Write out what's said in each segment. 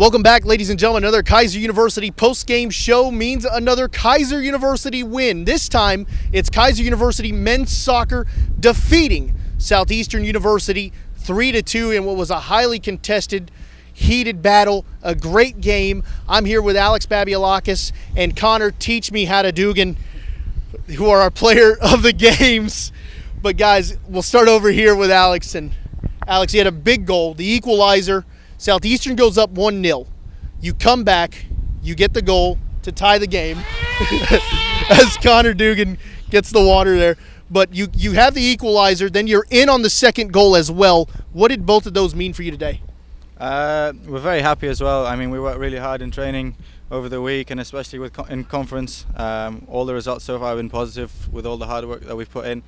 Welcome back, ladies and gentlemen. Another Kaiser University post-game show means another Kaiser University win. This time, it's Kaiser University men's soccer defeating Southeastern University 3-2 in what was a highly contested, heated battle, a great game. I'm here with Alex Babiolakis and Connor Teach Me How to Doogan, who are our player of the games. But guys, we'll start over here with Alex. And Alex, you had a big goal, the equalizer. Southeastern goes up 1-0. You come back, you get the goal to tie the game as Connor Doogan gets the water there. But you have the equalizer, then you're in on the second goal as well. What did both of those mean for you today? We're very happy as well. I mean, we worked really hard in training over the week, and especially in conference. All the results so far have been positive with all the hard work that we've put in.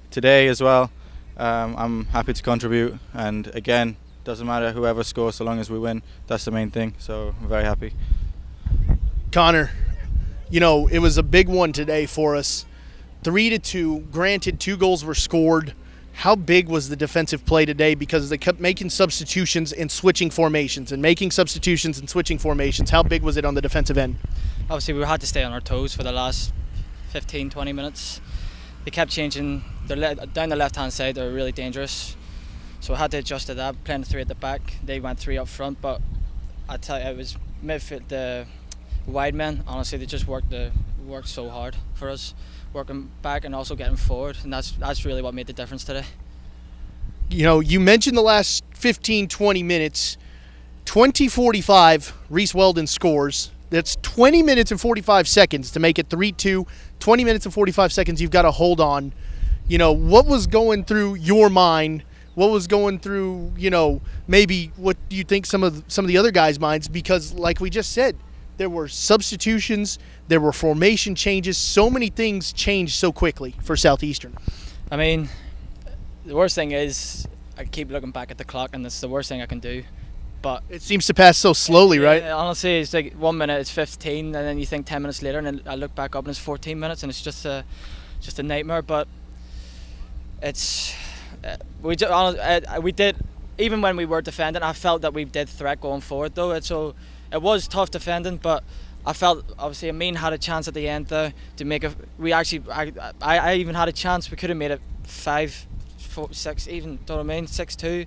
Today as well, I'm happy to contribute, and again, doesn't matter whoever scores so long as we win. That's the main thing, so I'm very happy. Connor, you know, it was a big one today for us. 3-2, granted 2 goals were scored. How big was the defensive play today? Because they kept making substitutions and switching formations and making substitutions and switching formations. How big was it on the defensive end? Obviously, we had to stay on our toes for the last 15-20 minutes. They kept changing. Down the left-hand side, they were really dangerous. So we had to adjust to that, playing 3 at the back. They went 3 up front, but I tell you, it was midfield, the wide men. Honestly, they just worked so hard for us, working back and also getting forward, and that's really what made the difference today. You know, you mentioned the last 15-20 minutes. 20:45, Reese Weldon scores. That's 20 minutes and 45 seconds to make it 3-2. 20 minutes and 45 seconds you've got to hold on. You know, what was going through your mind? What was going through, you know, maybe what do you think some of the other guys' minds? Because like we just said, there were substitutions, there were formation changes, so many things changed so quickly for Southeastern. I mean, the worst thing is I keep looking back at the clock, and it's the worst thing I can do. But it seems to pass so slowly, right? Honestly, it's like 1 minute it's 15, and then you think 10 minutes later, and then I look back up and it's 14 minutes, and it's just a nightmare. But it's we did, even when we were defending, I felt that we did threat going forward though. It was tough defending, but I felt obviously Amin had a chance at the end there to make a. I even had a chance. We could have made it 5-4-6, even. Don't know what I mean, 6-2.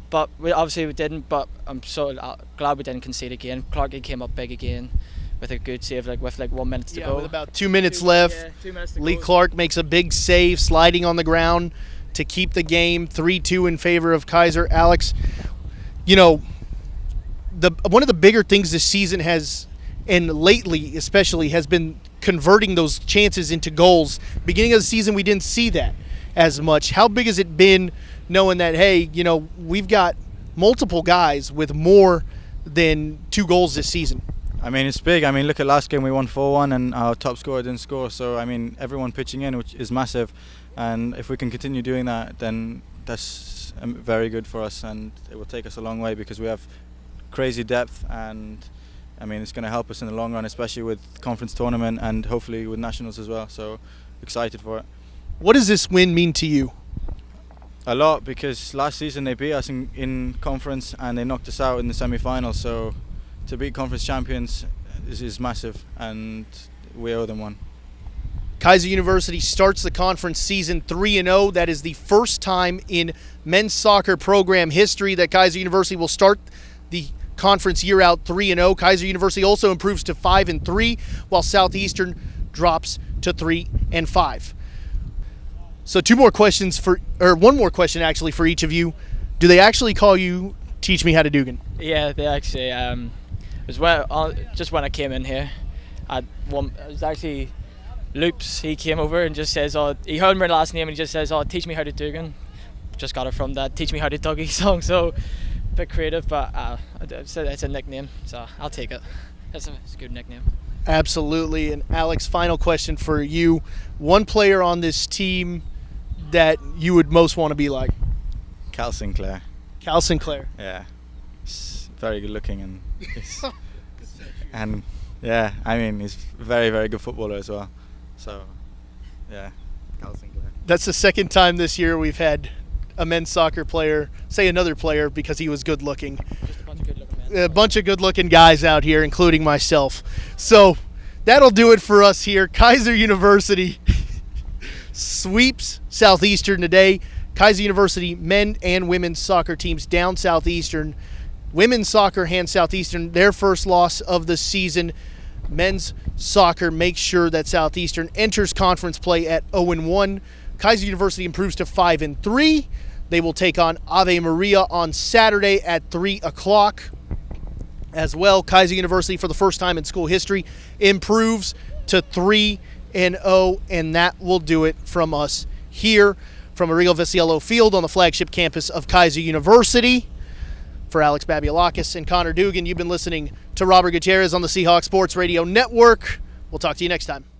But we didn't. But I'm so glad we didn't concede again. Clarkey came up big again with a good save, with 1 minute to go. With about 2 minutes left. Yeah, 2 minutes to Lee go. Clark makes a big save, sliding on the ground to keep the game 3-2 in favor of Kaiser. Alex, you know, one of the bigger things this season has, and lately especially, has been converting those chances into goals. Beginning of the season, we didn't see that as much. How big has it been knowing that, hey, you know, we've got multiple guys with more than 2 goals this season? I mean, it's big. I mean, look at last game, we won 4-1 and our top scorer didn't score. So, I mean, everyone pitching in, which is massive. And if we can continue doing that, then that's very good for us, and it will take us a long way because we have crazy depth, and I mean, it's going to help us in the long run, especially with conference tournament and hopefully with nationals as well. So excited for it. What does this win mean to you? A lot, because last season they beat us in conference and they knocked us out in the semi-final. So to beat conference champions is massive, and we owe them one. Kaiser University starts the conference season 3-0. That is the first time in men's soccer program history that Kaiser University will start the conference year out 3-0. Kaiser University also improves to 5-3, while Southeastern drops to 3-5. So one more question actually for each of you. Do they actually call you Teach Me How to Doogan? Yeah, they actually. It was just when I came in here. It was actually Loops. He came over and just says, "Oh," he heard my last name and he just says, "Oh, teach me how to Doogan." Just got it from that "Teach Me How to Dougie" song. So a bit creative, but it's a nickname, so I'll take it. It's a good nickname. Absolutely. And Alex, final question for you. One player on this team that you would most want to be like? Cal Sinclair. Cal Sinclair. Yeah, he's very good looking, and yeah, I mean, he's a very, very good footballer as well. So, yeah, Cal Sinclair. That's the second time this year we've had a men's soccer player say another player because he was good looking. Just a bunch of good looking men. a bunch of good-looking guys out here, including myself. So that'll do it for us here. Kaiser University sweeps Southeastern today. Kaiser University men and women's soccer teams down Southeastern. Women's soccer hands Southeastern their first loss of the season. Men's soccer makes sure that Southeastern enters conference play at 0-1. Kaiser University improves to 5-3. They will take on Ave Maria on Saturday at 3 o'clock. As well, Kaiser University, for the first time in school history, improves to 3-0, and that will do it from us here from Arrigo Vesciello Field on the flagship campus of Kaiser University. For Alex Babiolakis and Connor Doogan, you've been listening to Robert Gutierrez on the Seahawks Sports Radio Network. We'll talk to you next time.